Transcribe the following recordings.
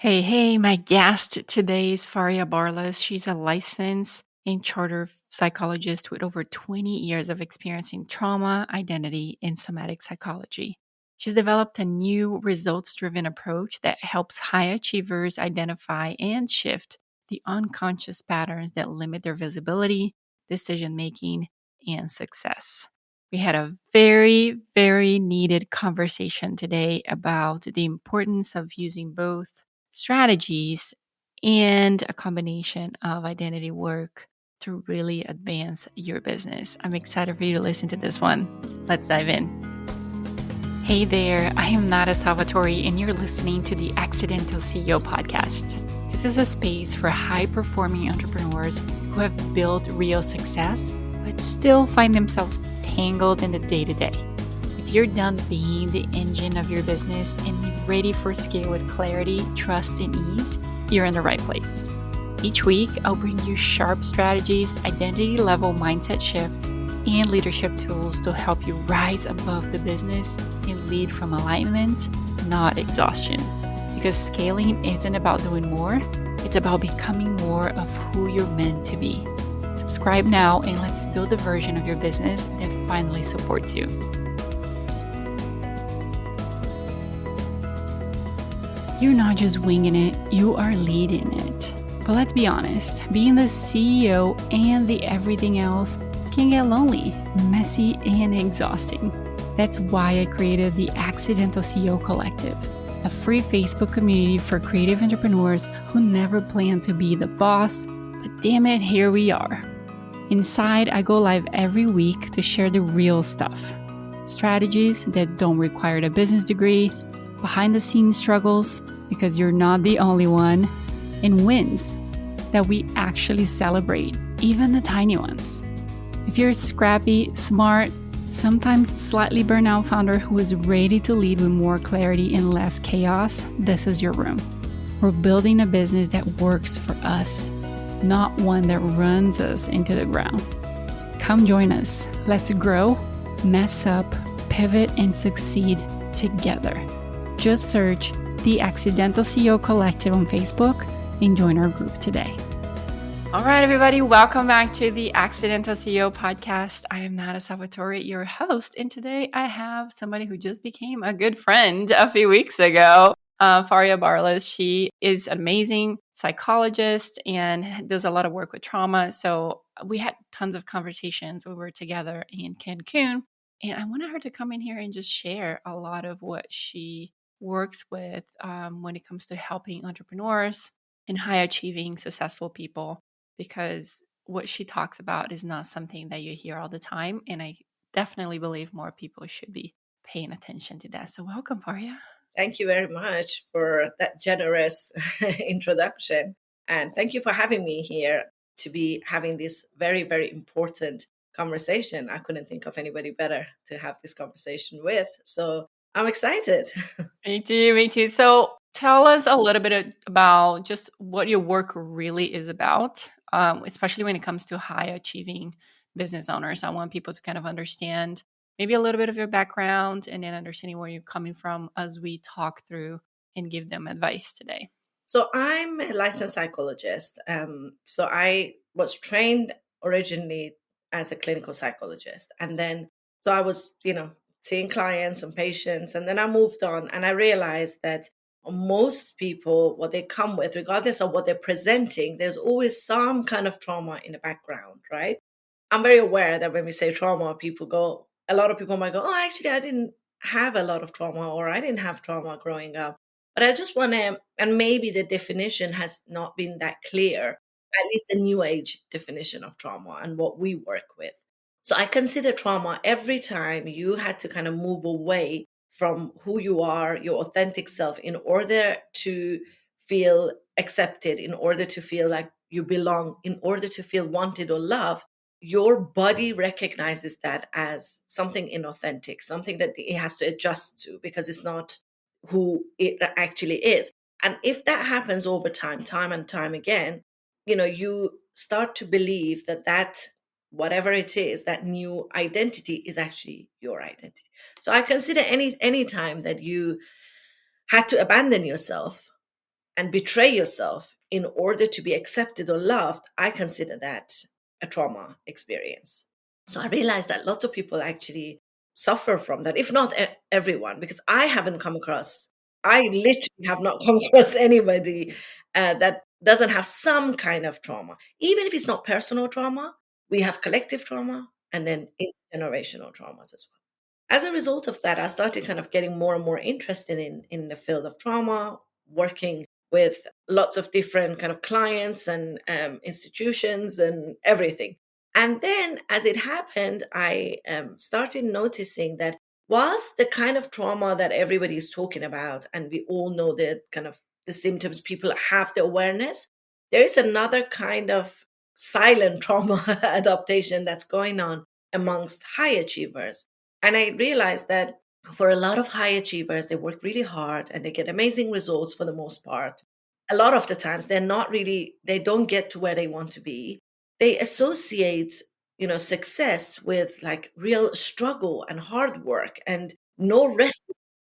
Hey, my guest today is Farya Barlas. She's a licensed and chartered psychologist with over 20 years of experience in trauma, identity, and somatic psychology. She's developed a new results driven approach that helps high achievers identify and shift the unconscious patterns that limit their visibility, decision making, and success. We had a very needed conversation today about the importance of using both strategies and a combination of identity work to really advance your business. I'm excited for you to listen to this one. Let's dive in. Hey there, I am Nata Salvatori, and you're listening to the Accidental CEO podcast. This is a space for high performing entrepreneurs who have built real success, but still find themselves tangled in the day to day. If you're done being the engine of your business and ready for scale with clarity, trust, and ease, you're in the right place. Each week, I'll bring you sharp strategies, identity level mindset shifts, and leadership tools to help you rise above the business and lead from alignment, not exhaustion. Because scaling isn't about doing more, it's about becoming more of who you're meant to be. Subscribe now and let's build a version of your business that finally supports you. You're not just winging it, you are leading it. But let's be honest, being the CEO and the everything else can get lonely, messy, and exhausting. That's why I created the Accidental CEO Collective, a free Facebook community for creative entrepreneurs who never planned to be the boss, but damn it, here we are. Inside, I go live every week to share the real stuff. Strategies that don't require a business degree, behind the scenes struggles, because you're not the only one, and wins that we actually celebrate, even the tiny ones. If you're a scrappy, smart, sometimes slightly burnout founder who is ready to lead with more clarity and less chaos, this is your room. We're building a business that works for us, not one that runs us into the ground. Come join us. Let's grow, mess up, pivot, and succeed together. Just search the Accidental CEO Collective on Facebook and join our group today. All right, everybody, welcome back to the Accidental CEO podcast. I am Nata Salvatori, your host, and today I have somebody who just became a good friend a few weeks ago, Farya Barlas. She is an amazing psychologist and does a lot of work with trauma. So we had tons of conversations. We were together in Cancun, and I wanted her to come in here and just share a lot of what she works with when it comes to helping entrepreneurs and high achieving, successful people, because what she talks about is not something that you hear all the time. And I definitely believe more people should be paying attention to that. So welcome, Farya. Thank you very much for that generous introduction. And thank you for having me here to be having this very important conversation. I couldn't think of anybody better to have this conversation with. So I'm excited. Me too. So tell us a little bit about just what your work really is about, especially when it comes to high achieving business owners. I want people to kind of understand maybe a little bit of your background and then understanding where you're coming from as we talk through and give them advice today. So I'm a licensed psychologist. So I was trained originally as a clinical psychologist. And then, so I was, seeing clients and patients. And then I moved on and I realized that most people, what they come with, regardless of what they're presenting, there's always some kind of trauma in the background, right? I'm very aware that when we say trauma, a lot of people might go, oh, actually, I didn't have a lot of trauma or I didn't have trauma growing up. But I just want to, and maybe the definition has not been that clear, at least the new age definition of trauma and what we work with. So I consider trauma every time you had to kind of move away from who you are, your authentic self, in order to feel accepted, in order to feel like you belong, in order to feel wanted or loved. Your body recognizes that as something inauthentic, something that it has to adjust to because it's not who it actually is. And if that happens over time and time again, you start to believe that whatever it is, that new identity is actually your identity. So I consider any time that you had to abandon yourself and betray yourself in order to be accepted or loved, I consider that a trauma experience. So I realized that lots of people actually suffer from that, if not everyone, because I literally have not come across anybody that doesn't have some kind of trauma. Even if it's not personal trauma, we have collective trauma and then intergenerational traumas as well. As a result of that, I started kind of getting more and more interested in the field of trauma, working with lots of different kind of clients and institutions and everything. And then, as it happened, I started noticing that whilst the kind of trauma that everybody is talking about, and we all know the kind of the symptoms, people have the awareness, there is another kind of silent trauma adaptation that's going on amongst high achievers. And I realized that for a lot of high achievers, they work really hard and they get amazing results for the most part. A lot of the times they don't get to where they want to be. They associate, success with like real struggle and hard work and no rest.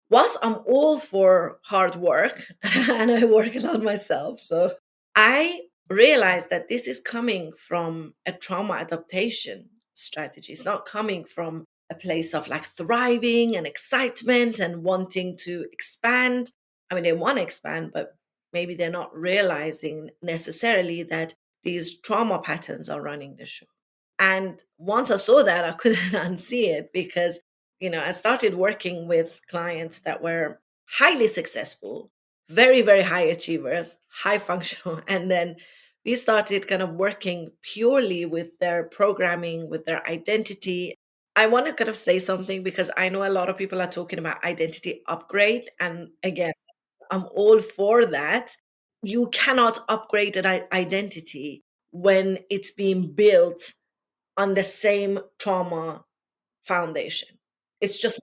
Whilst I'm all for hard work and I work a lot myself, so I realized that this is coming from a trauma adaptation strategy. It's not coming from a place of like thriving and excitement and wanting to expand. I mean, they want to expand, but maybe they're not realizing necessarily that these trauma patterns are running the show. And once I saw that, I couldn't unsee it because, I started working with clients that were highly successful, very, very high achievers, high functional. And then we started kind of working purely with their programming, with their identity. I want to kind of say something because I know a lot of people are talking about identity upgrade. And again, I'm all for that. You cannot upgrade an identity when it's being built on the same trauma foundation. It's just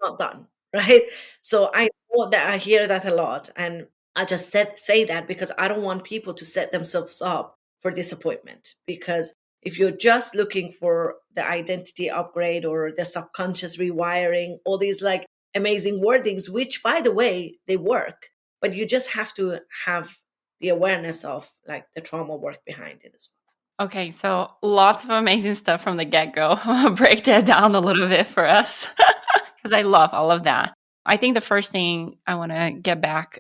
not done, right? So I know that I hear that a lot. And I just say that because I don't want people to set themselves up for disappointment. Because if you're just looking for the identity upgrade or the subconscious rewiring, all these like amazing wordings, which by the way, they work, but you just have to have the awareness of like the trauma work behind it as well. Okay, so lots of amazing stuff from the get-go. I'll break that down a little bit for us because I love all of that. I think the first thing I want to get back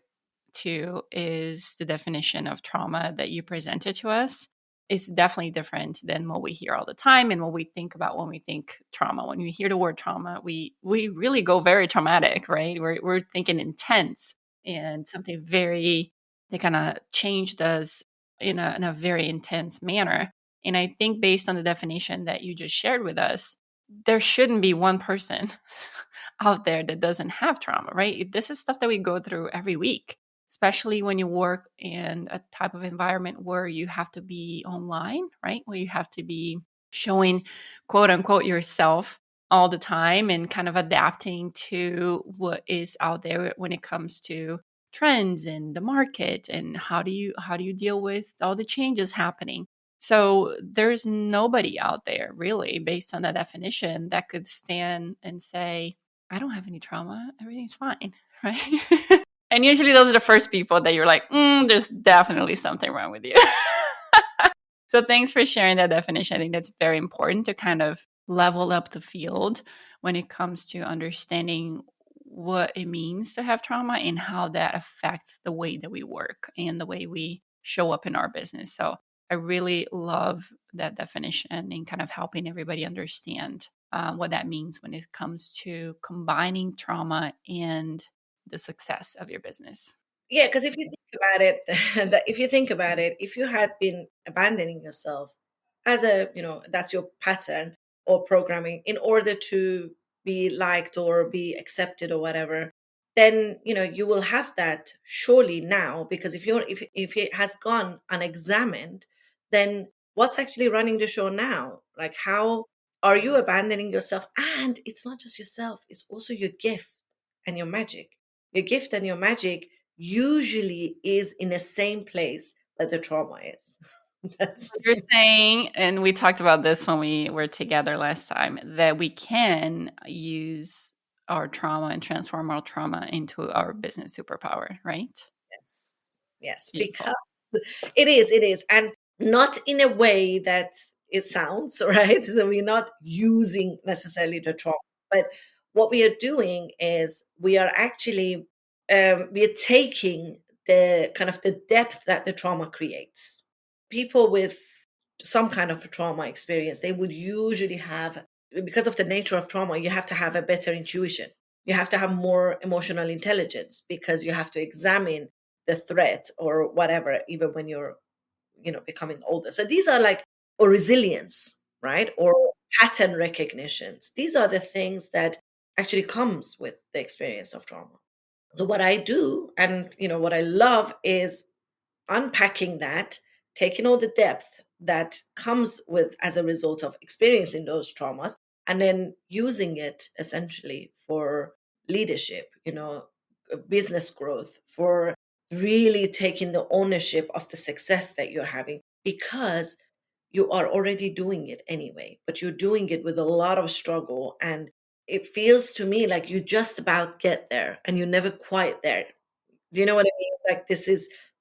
to is the definition of trauma that you presented to us. It's definitely different than what we hear all the time and what we think about when we think trauma. When we hear the word trauma, we really go very traumatic, right? We're thinking intense and something very that kind of changed us in a very intense manner. And I think based on the definition that you just shared with us, there shouldn't be one person out there that doesn't have trauma, right? This is stuff that we go through every week, especially when you work in a type of environment where you have to be online, right? Where you have to be showing quote unquote yourself all the time and kind of adapting to what is out there when it comes to trends in the market and how do you deal with all the changes happening. So there's nobody out there really based on that definition that could stand and say, I don't have any trauma, everything's fine, right? And usually those are the first people that you're like, there's definitely something wrong with you. So thanks for sharing that definition. I think that's very important to kind of level up the field when it comes to understanding what it means to have trauma and how that affects the way that we work and the way we show up in our business. So I really love that definition and kind of helping everybody understand what that means when it comes to combining trauma and the success of your business. Yeah, because if you think about it, if you had been abandoning yourself as that's your pattern or programming in order to be liked or be accepted or whatever, then you will have that surely now because if it has gone unexamined, then what's actually running the show now? Like how are you abandoning yourself? And it's not just yourself, it's also your gift and your magic. Your gift and your magic usually is in the same place that the trauma is. That's So you're saying, and we talked about this when we were together last time, that we can use our trauma and transform our trauma into our business superpower, right? yes. Yes, because Beautiful. it is, and not in a way that it sounds, right? So we're not using necessarily the trauma, but what we are doing is we are actually we are taking the kind of the depth that the trauma creates. People with some kind of a trauma experience, they would usually have, because of the nature of trauma, you have to have a better intuition. You have to have more emotional intelligence because you have to examine the threat or whatever, even when you're, becoming older. So these are like, or resilience, right? Or pattern recognitions. These are the things that actually comes with the experience of trauma. So what I do, and what I love, is unpacking that, taking all the depth that comes with as a result of experiencing those traumas, and then using it essentially for leadership, business growth, for really taking the ownership of the success that you're having, because you are already doing it anyway, but you're doing it with a lot of struggle. And it feels to me like you just about get there and you're never quite there. Do you know what I mean? Like,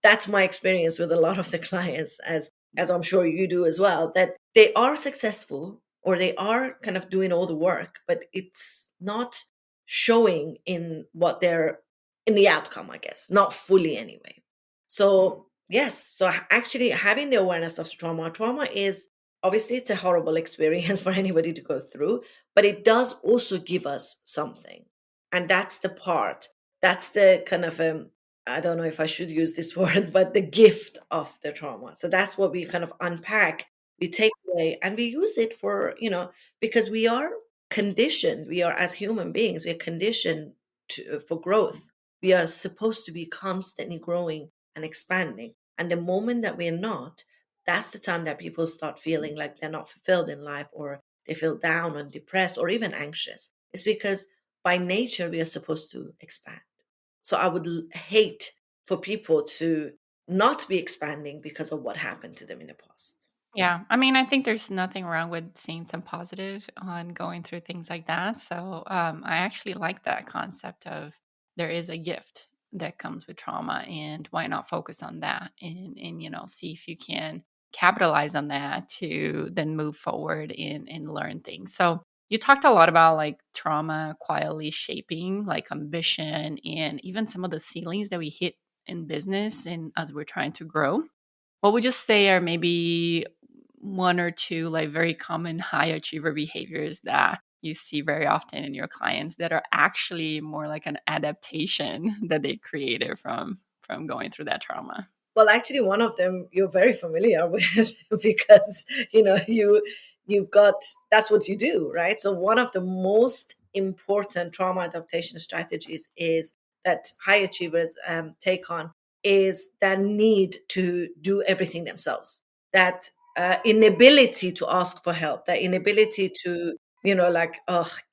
that's my experience with a lot of the clients, as I'm sure you do as well, that they are successful or they are kind of doing all the work, but it's not showing in what they're in the outcome, I guess, not fully anyway. So yes, so actually having the awareness of trauma is, obviously it's a horrible experience for anybody to go through, but it does also give us something. And that's the part, that's the kind of I don't know if I should use this word, but the gift of the trauma. So that's what we kind of unpack, we take away, and we use it for, because we are conditioned, we are, as human beings, we are conditioned for growth. We are supposed to be constantly growing and expanding. And the moment that we're not, that's the time that people start feeling like they're not fulfilled in life, or they feel down and depressed or even anxious. It's because by nature we are supposed to expand. So I would hate for people to not be expanding because of what happened to them in the past. Yeah, I mean, I think there's nothing wrong with seeing some positive on going through things like that. So I actually like that concept of there is a gift that comes with trauma, and why not focus on that and see if you can capitalize on that to then move forward and learn things. So you talked a lot about like trauma quietly shaping like ambition and even some of the ceilings that we hit in business and as we're trying to grow. What would you say are maybe one or two like very common high achiever behaviors that you see very often in your clients that are actually more like an adaptation that they created from going through that trauma? Well, actually, one of them you're very familiar with because you've got, that's what you do, right? So one of the most important trauma adaptation strategies is that high achievers take on is that need to do everything themselves. That inability to ask for help. That inability to like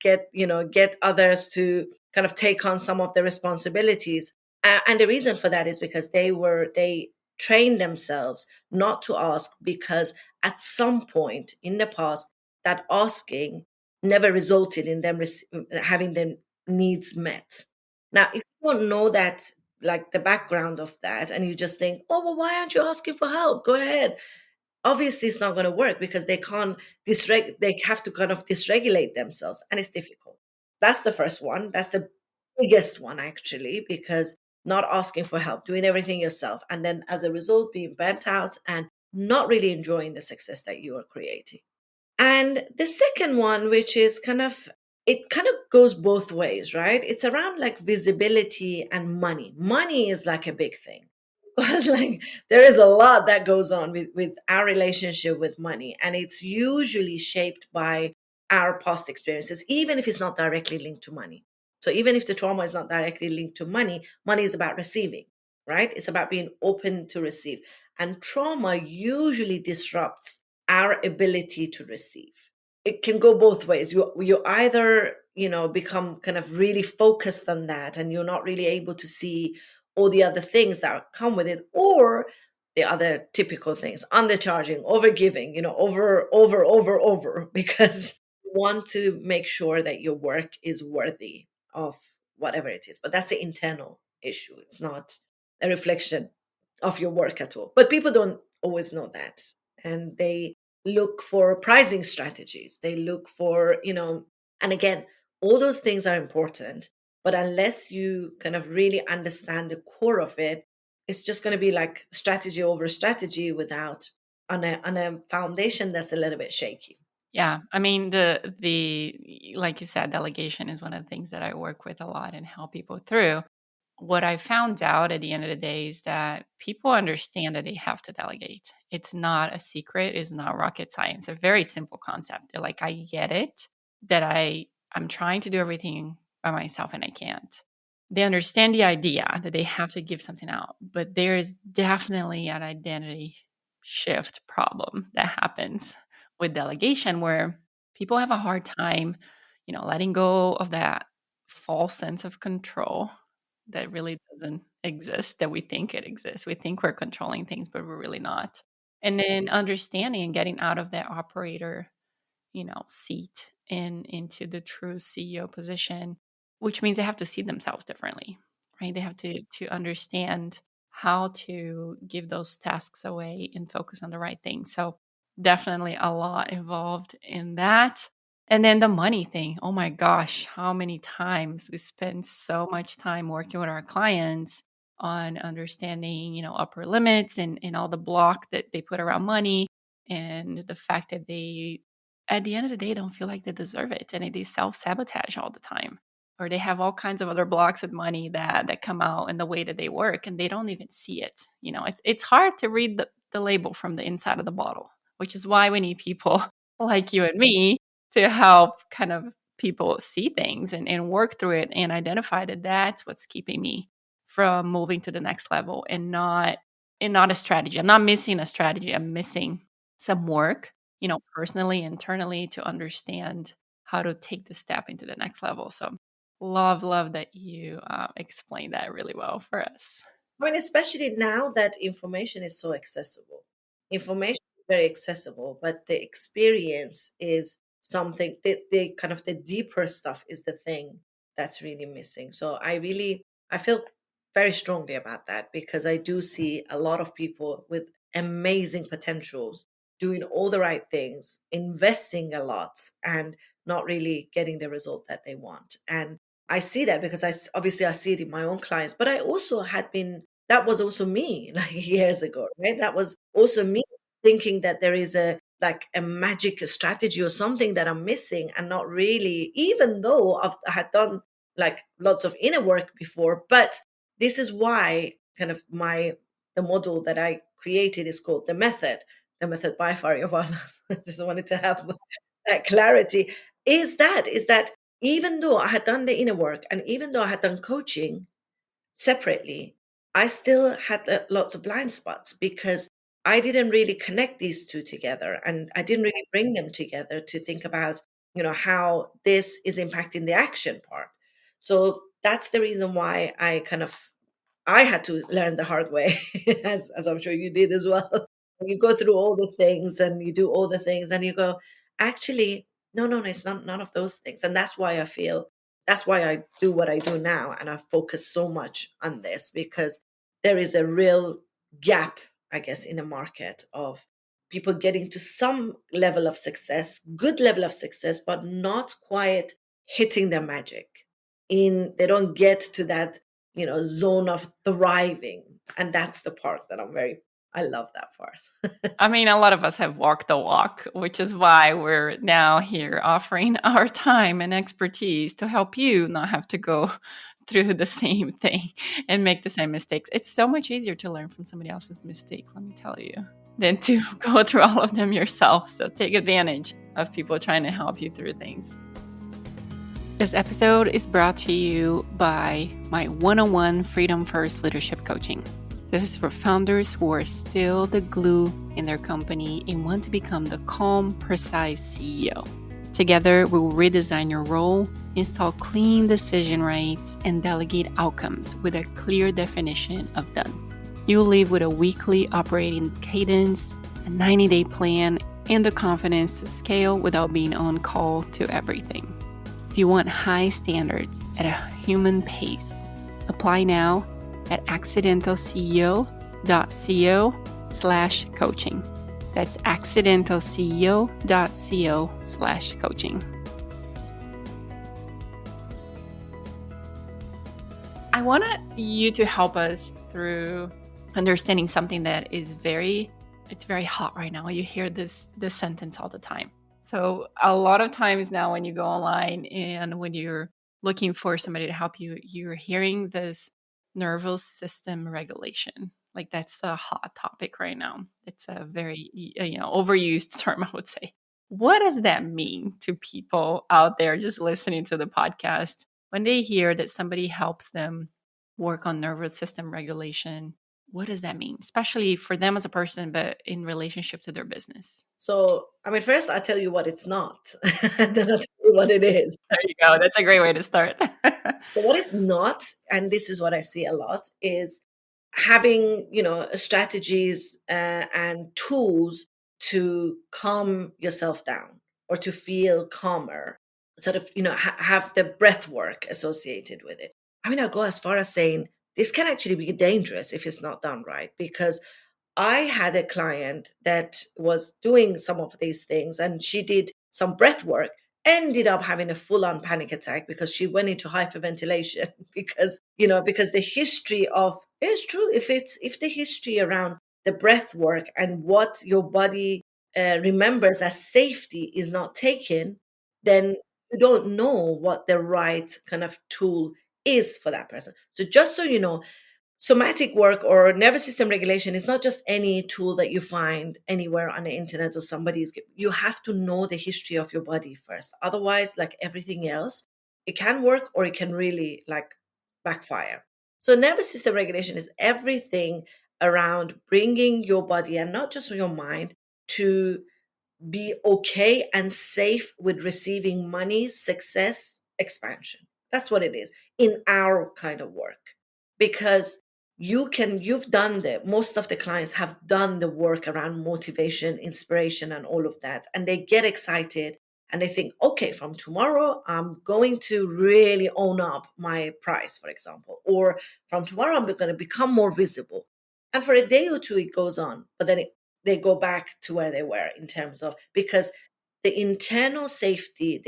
get others to kind of take on some of the responsibilities, and the reason for that is because they trained themselves not to ask, because at some point in the past that asking never resulted in them having their needs met. Now, if you don't know that, like the background of that, and you just think, oh well, why aren't you asking for help? Go ahead. Obviously it's not going to work because they have to kind of dysregulate themselves, and it's difficult. That's the first one. That's the biggest one, actually, because not asking for help, doing everything yourself, and then as a result being burnt out and not really enjoying the success that you are creating. And the second one, which is it kind of goes both ways, right? It's around like visibility and money. Money is like a big thing. But like there is a lot that goes on with our relationship with money. And it's usually shaped by our past experiences, even if it's not directly linked to money. So even if the trauma is not directly linked to money, money is about receiving, right? It's about being open to receive. And trauma usually disrupts our ability to receive. It can go both ways. You either, become kind of really focused on that and you're not really able to see all the other things that come with it, or the other typical things, undercharging, overgiving, over, because you want to make sure that your work is worthy of whatever it is. But that's the internal issue. It's not a reflection of your work at all. But people don't always know that. And they look for pricing strategies. They look for, and again, all those things are important. But unless you kind of really understand the core of it, it's just going to be like strategy over strategy without on a foundation that's a little bit shaky. Yeah, I mean the like you said, delegation is one of the things that I work with a lot and help people through. What I found out at the end of the day is that people understand that they have to delegate. It's not a secret, it's not rocket science. A very simple concept. They're like, I get it that I'm trying to do everything by myself and I can't. They understand the idea that they have to give something out, but there is definitely an identity shift problem that happens with delegation where people have a hard time, letting go of that false sense of control that really doesn't exist, that we think it exists. We think we're controlling things, but we're really not. And then understanding and getting out of that operator, seat and into the true CEO position, which means they have to see themselves differently, right? They have to understand how to give those tasks away and focus on the right thing. So definitely a lot involved in that. And then the money thing. Oh my gosh, how many times we spend so much time working with our clients on understanding, upper limits and all the block that they put around money and the fact that they at the end of the day don't feel like they deserve it and they self-sabotage all the time, or they have all kinds of other blocks with money that come out in the way that they work and they don't even see it. It's hard to read the label from the inside of the bottle, which is why we need people like you and me to help kind of people see things and work through it and identify that that's what's keeping me from moving to the next level, and not a strategy. I'm not missing a strategy. I'm missing some work, personally, internally, to understand how to take the step into the next level. So love that you explained that really well for us. I mean, especially now that information is so accessible. Information is very accessible, but the experience is something, the kind of the deeper stuff is the thing that's really missing. So I feel very strongly about that because I do see a lot of people with amazing potentials doing all the right things, investing a lot and not really getting the result that they want. And I see that because obviously I see it in my own clients, but I also had been that was also me like years ago, right? That was also me thinking that there is a magic strategy or something that I'm missing and not really, even though I had done like lots of inner work before. But this is why kind of the model that I created is called the method by Farya Barlas. I just wanted to have that clarity. Is that even though I had done the inner work and even though I had done coaching separately, I still had lots of blind spots because I didn't really connect these two together and I didn't really bring them together to think about, how this is impacting the action part. So that's the reason why I had to learn the hard way, as I'm sure you did as well. You go through all the things and you do all the things and you go, actually, no, no, no, it's not none of those things. And that's why I do what I do now. And I focus so much on this because there is a real gap, I guess, in the market of people getting to some level of success, good level of success, but not quite hitting their magic. They don't get to that zone of thriving. And that's the part that I love that part. I mean, a lot of us have walked the walk, which is why we're now here offering our time and expertise to help you not have to go through the same thing and make the same mistakes. It's so much easier to learn from somebody else's mistake, let me tell you, than to go through all of them yourself. So take advantage of people trying to help you through things. This episode is brought to you by my one-on-one Freedom First Leadership Coaching. This is for founders who are still the glue in their company and want to become the calm, precise CEO. Together, we will redesign your role, install clean decision rights, and delegate outcomes with a clear definition of done. You'll leave with a weekly operating cadence, a 90-day plan, and the confidence to scale without being on call to everything. If you want high standards at a human pace, apply now at accidentalceo.com. accidentalceo.co/coaching. That's accidentalceo.co/coaching. I want you to help us through understanding something that is it's very hot right now. You hear this sentence all the time. So a lot of times now when you go online and when you're looking for somebody to help you, you're hearing this nervous system regulation. Like that's a hot topic right now. It's a very overused term, I would say. What does that mean to people out there just listening to the podcast when they hear that somebody helps them work on nervous system regulation? What does that mean, especially for them as a person, but in relationship to their business? So, I mean, first I'll tell you what it's not, and then I'll tell you what it is. There you go. That's a great way to start. So what is not, and this is what I see a lot, is having, strategies and tools to calm yourself down or to feel calmer, sort of, have the breath work associated with it. I mean, I'll go as far as saying this can actually be dangerous if it's not done right, because I had a client that was doing some of these things and she did some breath work, ended up having a full on panic attack because she went into hyperventilation because the history of it's true. If the history around the breath work and what your body remembers as safety is not taken, then you don't know what the right kind of tool is for that person. So just so you know, somatic work or nervous system regulation is not just any tool that you find anywhere on the internet or somebody's. You have to know the history of your body first. Otherwise, like everything else, it can work or it can really like backfire. So nervous system regulation is everything around bringing your body and not just your mind to be okay and safe with receiving money, success, expansion. That's what it is in our kind of work. Because you've done most of the clients have done the work around motivation, inspiration, and all of that. And they get excited and they think, okay, from tomorrow, I'm going to really own up my price, for example, or from tomorrow, I'm going to become more visible. And for a day or two, it goes on, but then they go back to where they were in terms of because the internal safety,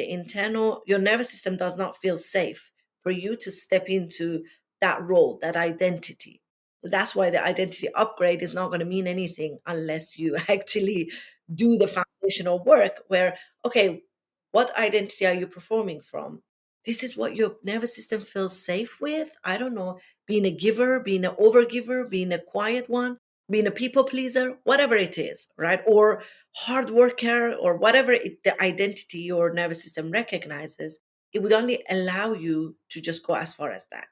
your nervous system does not feel safe for you to step into that role, that identity. So that's why the identity upgrade is not going to mean anything unless you actually do the foundational work where, okay, what identity are you performing from? This is what your nervous system feels safe with. I don't know, being a giver, being an overgiver, being a quiet one, being a people pleaser, whatever it is, right? Or hard worker, or whatever the identity your nervous system recognizes, it would only allow you to just go as far as that.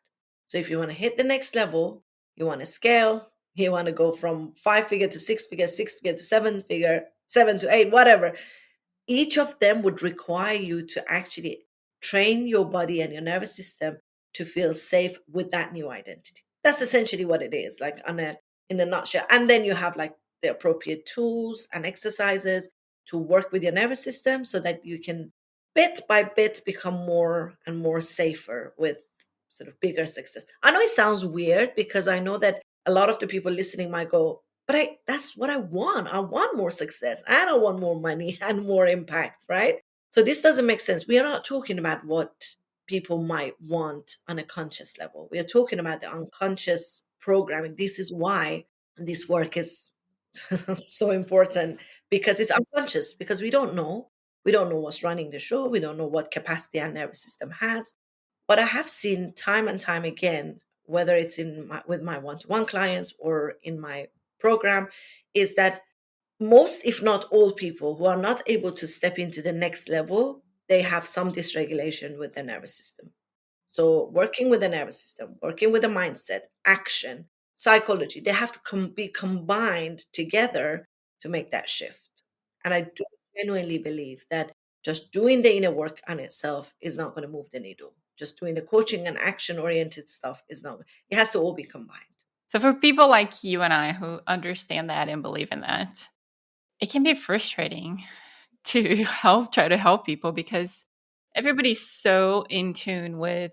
So if you want to hit the next level, you want to scale, you want to go from 5 figure to 6 figure, 6 figure to 7 figure, 7 to 8, whatever, each of them would require you to actually train your body and your nervous system to feel safe with that new identity. That's essentially what it is, like in a nutshell. And then you have like the appropriate tools and exercises to work with your nervous system so that you can bit by bit become more and more safer with sort of bigger success. I know it sounds weird because I know that a lot of the people listening might go, but that's what I want. I want more success and I want more money and more impact, right? So this doesn't make sense. We are not talking about what people might want on a conscious level. We are talking about the unconscious programming. This is why this work is so important because it's unconscious, because we don't know. We don't know what's running the show. We don't know what capacity our nervous system has. But I have seen time and time again, whether it's with my one-to-one clients or in my program, is that most, if not all, people who are not able to step into the next level, they have some dysregulation with the nervous system. So working with the nervous system, working with the mindset, action, psychology, they have to be combined together to make that shift. And I do genuinely believe that just doing the inner work on itself is not going to move the needle. Just doing the coaching and action oriented stuff is not, it has to all be combined. So for people like you and I who understand that and believe in that, it can be frustrating to try to help people because everybody's so in tune with,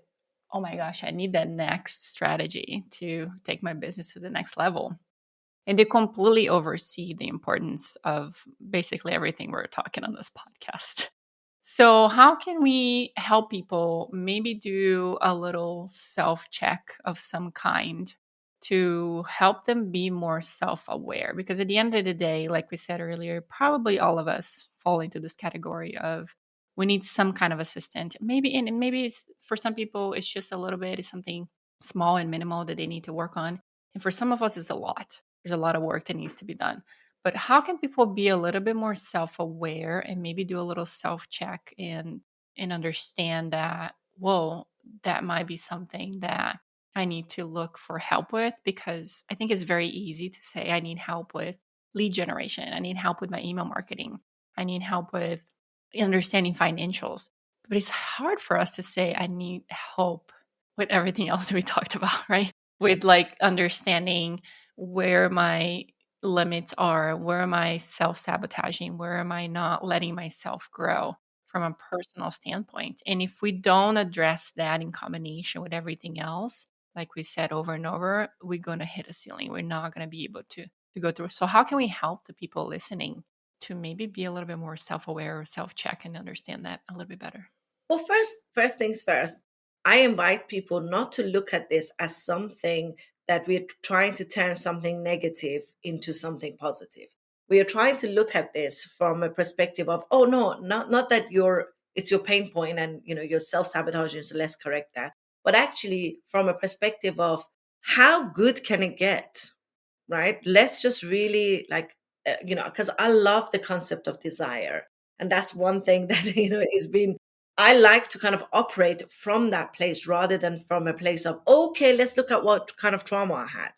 oh my gosh, I need that next strategy to take my business to the next level. and they completely oversee the importance of basically everything we're talking on this podcast. So, how can we help people maybe do a little self check of some kind to help them be more self aware? Because at the end of the day, like we said earlier, probably all of us fall into this category of we need some kind of assistant. Maybe, and maybe it's for some people, it's just a little bit, it's something small and minimal that they need to work on. And for some of us, it's a lot. There's a lot of work that needs to be done. But how can people be a little bit more self-aware and maybe do a little self-check and understand that, whoa, that might be something that I need to look for help with? Because I think it's very easy to say I need help with lead generation. I need help with my email marketing. I need help with understanding financials. But it's hard for us to say I need help with everything else that we talked about, right? With like understanding where my limits are, where am I self sabotaging, where am I not letting myself grow from a personal standpoint. And if we don't address that in combination with everything else, like we said over and over, we're going to hit a ceiling. We're not going to be able to go through. So how can we help the people listening to maybe be a little bit more self-aware or self-check and understand that a little bit better? Well, first things first, I invite people not to look at this as something that we're trying to turn something negative into something positive. We are trying to look at this from a perspective of, oh no, not that it's your pain point and you're self-sabotaging, so let's correct that. But actually from a perspective of how good can it get? Right? Let's just really like, because I love the concept of desire. And that's one thing that, has been, I like to kind of operate from that place rather than from a place of, okay, let's look at what kind of trauma I had.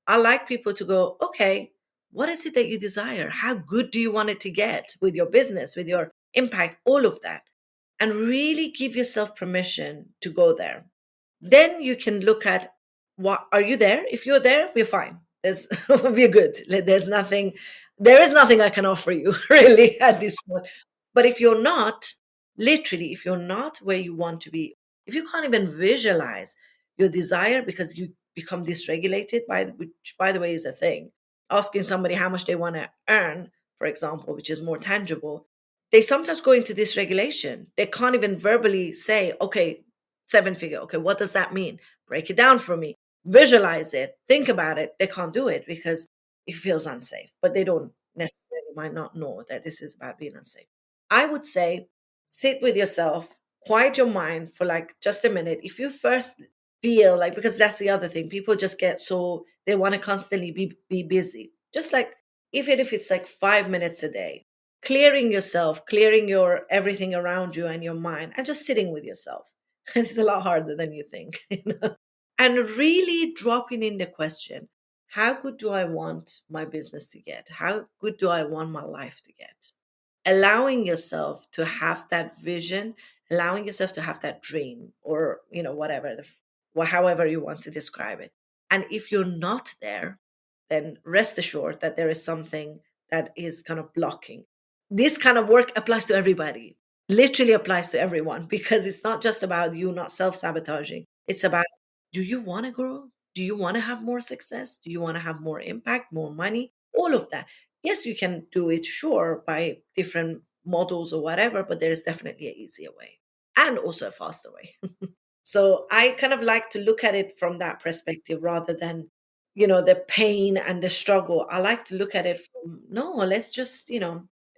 I like people to go, okay, what is it that you desire? How good do you want it to get with your business, with your impact, all of that? And really give yourself permission to go there. Then you can look at what are you there? If you're there, we're fine. We're good. There is nothing I can offer you really at this point. But if you're not, literally, if you're not where you want to be, if you can't even visualize your desire because you become dysregulated, which by the way is a thing, asking somebody how much they want to earn, for example, which is more tangible, they sometimes go into dysregulation. They can't even verbally say, okay, seven figure. Okay, what does that mean? Break it down for me. Visualize it. Think about it. They can't do it because it feels unsafe, but they don't necessarily might not know that this is about being unsafe. I would say sit with yourself, quiet your mind for like just a minute. If you first feel like, because that's the other thing, people just get so they want to constantly be busy. Just like even if it's like 5 minutes a day, clearing yourself, clearing your everything around you and your mind, and just sitting with yourself. It's a lot harder than you think. And really dropping in the question, how good do I want my business to get? How good do I want my life to get? Allowing yourself to have that vision, allowing yourself to have that dream, or whatever however you want to describe it. And if you're not there, then rest assured that there is something that is kind of blocking. This kind of work applies to everybody, literally applies to everyone, because it's not just about you not self-sabotaging. It's about, do you want to grow? Do you want to have more success? Do you want to have more impact, more money? All of that. Yes, you can do it, sure, by different models or whatever, but there is definitely an easier way and also a faster way. So I kind of like to look at it from that perspective rather than, the pain and the struggle. I like to look at it from, no, let's just,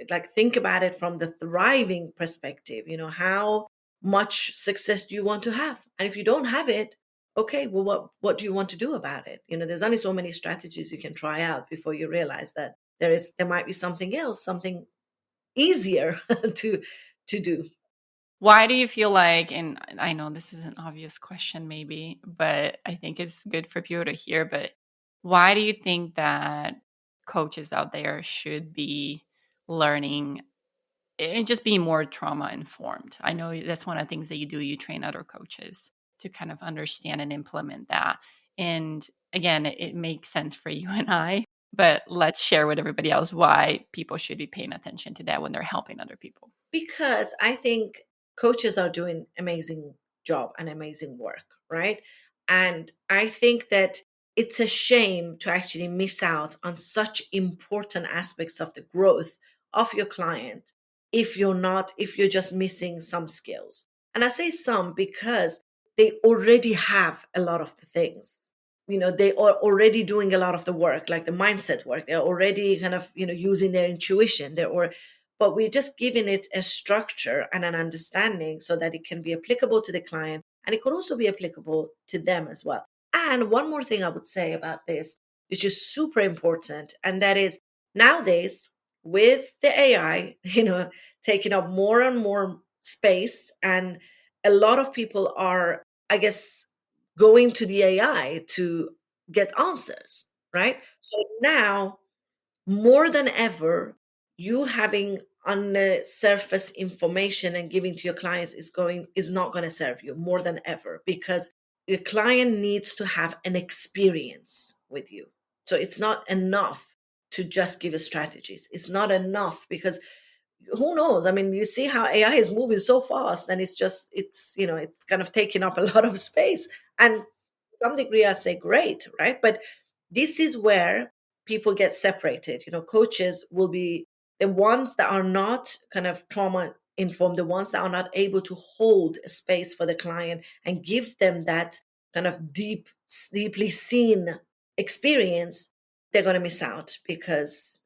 like think about it from the thriving perspective. How much success do you want to have? And if you don't have it, okay, well, what do you want to do about it? There's only so many strategies you can try out before you realize that there might be something else, something easier to do. Why do you feel like, and I know this is an obvious question maybe, but I think it's good for people to hear, but why do you think that coaches out there should be learning and just being more trauma informed? I know that's one of the things that you do. You train other coaches to kind of understand and implement that. And again, it makes sense for you and I, but let's share with everybody else why people should be paying attention to that when they're helping other people. Because I think coaches are doing amazing job and amazing work, right? And I think that it's a shame to actually miss out on such important aspects of the growth of your client if you're just missing some skills. And I say some because they already have a lot of the things. They are already doing a lot of the work, like the mindset work. They're already kind of, using their intuition. But we're just giving it a structure and an understanding so that it can be applicable to the client, and it could also be applicable to them as well. And one more thing I would say about this, which is super important, and that is nowadays with the AI, taking up more and more space, and a lot of people are, I guess, going to the AI to get answers, right? So now more than ever, you having on the surface information and giving to your clients is not going to serve you more than ever, because your client needs to have an experience with you. So it's not enough to just give us strategies. It's not enough, because who knows? I mean, you see how AI is moving so fast, and it's kind of taking up a lot of space. And to some degree, I say great, right? But this is where people get separated. Coaches will be the ones that are not kind of trauma informed, the ones that are not able to hold a space for the client and give them that kind of deeply seen experience. They're going to miss out, because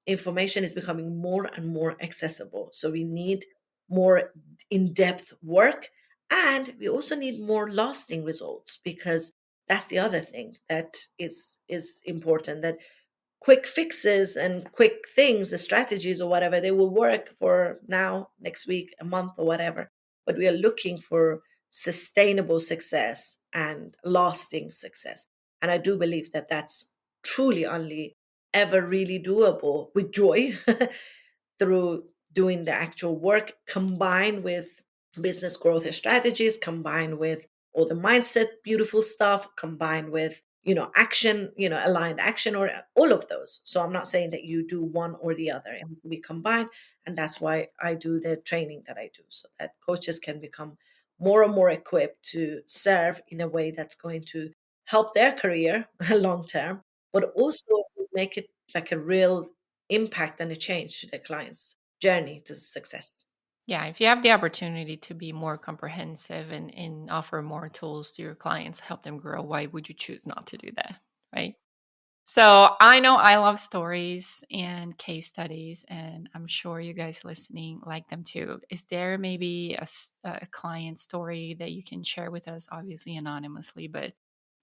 information is becoming more and more accessible. So we need more in-depth work, and we also need more lasting results, because that's the other thing that is important, that quick fixes and quick things, the strategies or whatever, they will work for now, next week, a month, or whatever. But we are looking for sustainable success and lasting success. And I do believe that that's truly only ever really doable with joy through doing the actual work, combined with business growth strategies, combined with all the mindset beautiful stuff, combined with action, aligned action, or all of those. So I'm not saying that you do one or the other. It has to be combined. And that's why I do the training that I do, so that coaches can become more and more equipped to serve in a way that's going to help their career long term, but also make it like a real impact and a change to their clients' journey to success. Yeah, if you have the opportunity to be more comprehensive and offer more tools to your clients, help them grow, why would you choose not to do that? Right. So I know I love stories and case studies, and I'm sure you guys listening like them too. Is there maybe a client story that you can share with us, obviously anonymously, but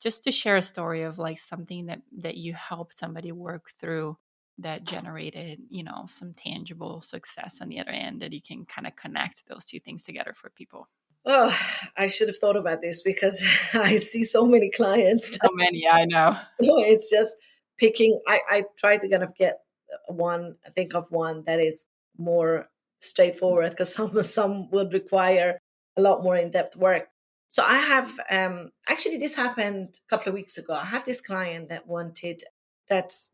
just to share a story of like something that you helped somebody work through that generated, some tangible success on the other end that you can kind of connect those two things together for people? Oh, I should have thought about this, because I see so many clients So many, I know. it's just picking. I try to kind of get one, think of one that is more straightforward, because some would require a lot more in-depth work. So I have, actually, this happened a couple of weeks ago. I have this client that's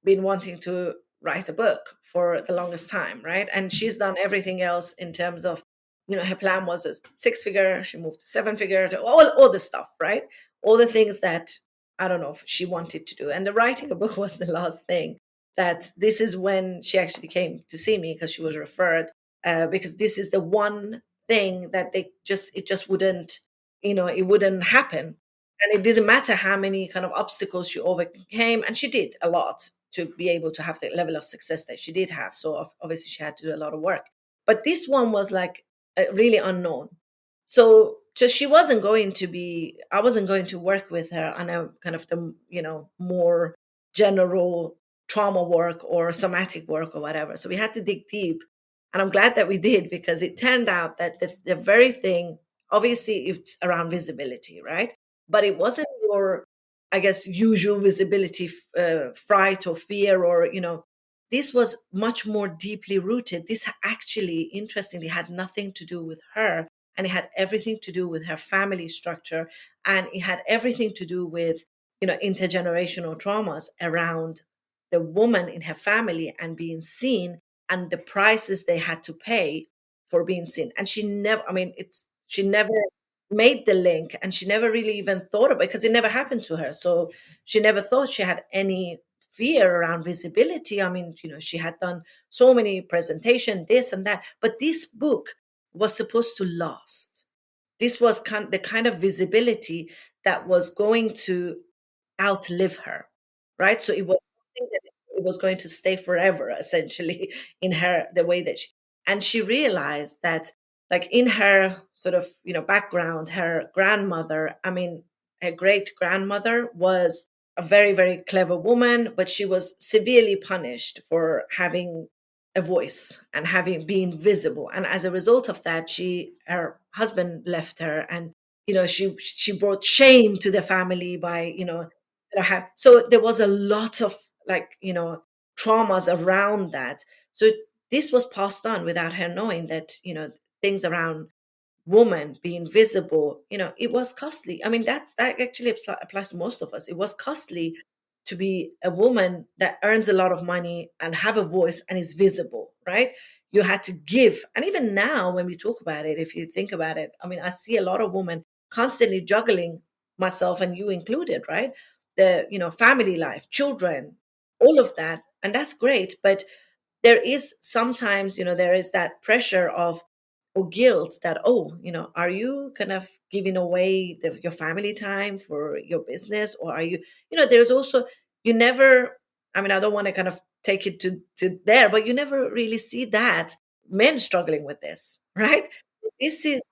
been wanting to write a book for the longest time, right? And she's done everything else in terms of, her plan was a six figure, she moved to seven figure, to all the stuff, right? All the things that I don't know if she wanted to do. And the writing a book was the last thing. That this is when she actually came to see me, because she was referred, because this is the one thing that it just wouldn't, it wouldn't happen. And it didn't matter how many kind of obstacles she overcame, and she did a lot to be able to have the level of success that she did have. So obviously she had to do a lot of work. But this one was like really unknown. So just she wasn't going to be, I wasn't going to work with her on a kind of the, more general trauma work or somatic work or whatever. So we had to dig deep. And I'm glad that we did, because it turned out that the very thing, obviously it's around visibility, right? But it wasn't your, I guess, usual visibility, fright or fear, or, this was much more deeply rooted. This actually, interestingly, had nothing to do with her, and it had everything to do with her family structure, and it had everything to do with, intergenerational traumas around the woman in her family and being seen, and the prices they had to pay for being seen. And she never, I mean, she never made the link, and she never really even thought about it because it never happened to her. So she never thought she had any fear around visibility. I mean, she had done so many presentation, this and that, but this book was supposed to last. This was the kind of visibility that was going to outlive her, right? So it was something that it was going to stay forever, essentially, in her, the way that she realized that, like, in her sort of, background, her grandmother, I mean, her great grandmother was a very, very clever woman, but she was severely punished for having a voice and having been visible. And as a result of that, her husband left her, and she brought shame to the family by so there was a lot of, like, traumas around that. So this was passed on without her knowing that, things around woman being visible, it was costly. I mean, that actually applies to most of us. It was costly to be a woman that earns a lot of money and have a voice and is visible, right? You had to give. And even now, when we talk about it, if you think about it, I mean, I see a lot of women constantly juggling, myself and you included, right? The, family life, children, all of that. And that's great. But there is sometimes, there is that pressure of, or guilt that, oh, are you kind of giving away your family time for your business, or are you, there's also, you never, I mean, I don't want to kind of take it to there, but you never really see that men struggling with this, right? This is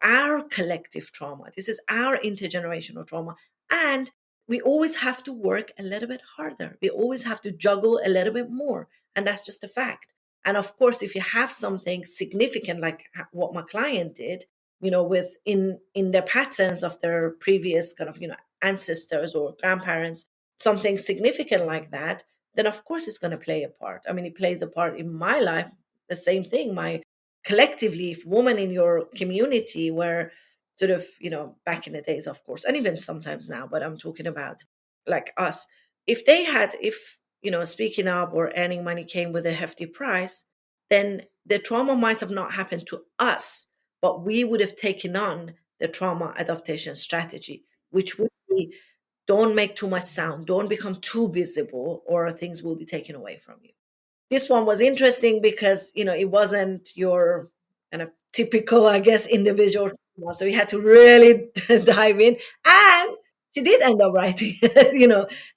our collective trauma. This is our intergenerational trauma. And we always have to work a little bit harder. We always have to juggle a little bit more. And that's just a fact. And of course, if you have something significant like what my client did, with in their patterns of their previous kind of, ancestors or grandparents, something significant like that, then of course it's going to play a part. I mean, it plays a part in my life. The same thing. My collectively, if women in your community were sort of, back in the days, of course, and even sometimes now, but I'm talking about like us, if speaking up or earning money came with a hefty price, then the trauma might have not happened to us, but we would have taken on the trauma adaptation strategy, which would be, don't make too much sound, don't become too visible, or things will be taken away from you. This one was interesting because it wasn't your kind of typical, I guess, individual trauma. So we had to really dive in, and she did end up writing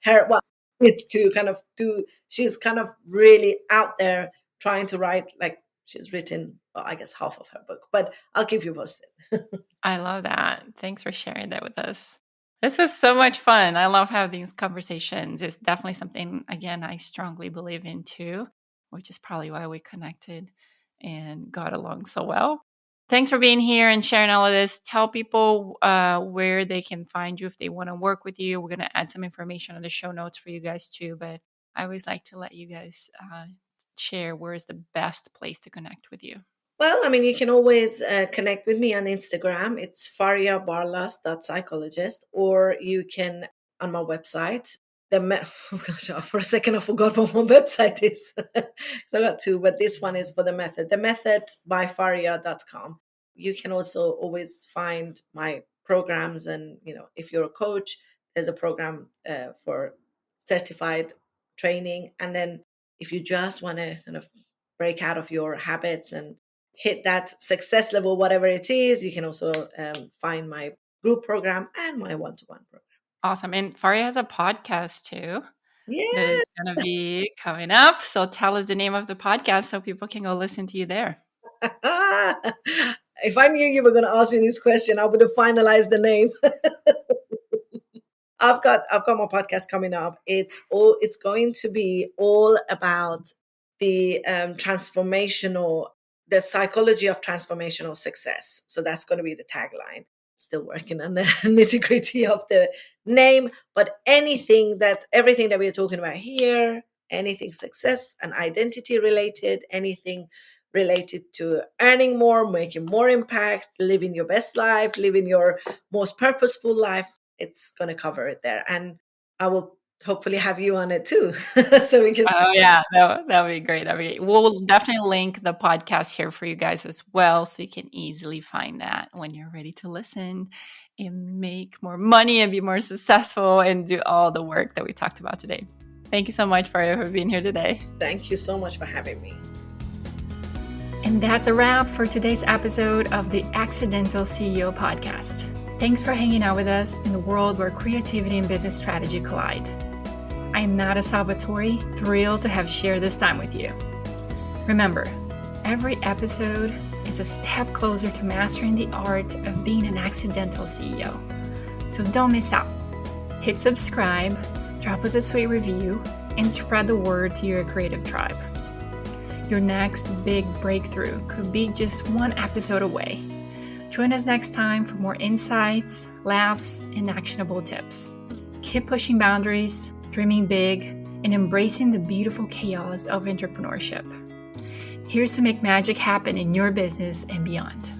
her, well, it to kind of do, she's kind of really out there trying to write, like, she's written, well, I guess half of her book, but I'll keep you posted. I love that. Thanks for sharing that with us. This was so much fun. I love having these conversations. It's definitely something, again, I strongly believe in too, which is probably why we connected and got along so well. Thanks for being here and sharing all of this. Tell people where they can find you if they want to work with you. We're going to add some information on the show notes for you guys too, but I always like to let you guys share where is the best place to connect with you. Well, I mean, you can always connect with me on Instagram. It's faryabarlas.psychologist, or you can on my website. Oh gosh, for a second I forgot what my website is. So I got two, but this one is for the method. The method by farya.com. You can also always find my programs, and if you're a coach, there's a program for certified training. And then if you just want to kind of break out of your habits and hit that success level, whatever it is, you can also find my group program and my one-to-one program. Awesome. And Farya has a podcast too that Yeah. is going to be coming up. So tell us the name of the podcast so people can go listen to you there. If I knew you were going to ask me this question, I would have finalized the name. I've got my podcast coming up. It's going to be all about the transformational, the psychology of transformational success. So that's going to be the tagline. Still working on the nitty gritty of the name, but everything that we're talking about here, anything success and identity related, anything related to earning more, making more impact, living your best life, living your most purposeful life, it's going to cover it there. And I will hopefully have you on it too. So we can. Oh yeah, that would be great. That would be great. We'll definitely link the podcast here for you guys as well, so you can easily find that when you're ready to listen and make more money and be more successful and do all the work that we talked about today. Thank you so much, Farya, for being here today. Thank you so much for having me. And that's a wrap for today's episode of the Accidental CEO podcast. Thanks for hanging out with us in the world where creativity and business strategy collide. I am Nata Salvatori, thrilled to have shared this time with you. Remember, every episode is a step closer to mastering the art of being an accidental CEO. So don't miss out. Hit subscribe, drop us a sweet review, and spread the word to your creative tribe. Your next big breakthrough could be just one episode away. Join us next time for more insights, laughs, and actionable tips. Keep pushing boundaries, dreaming big, and embracing the beautiful chaos of entrepreneurship. Here's to make magic happen in your business and beyond.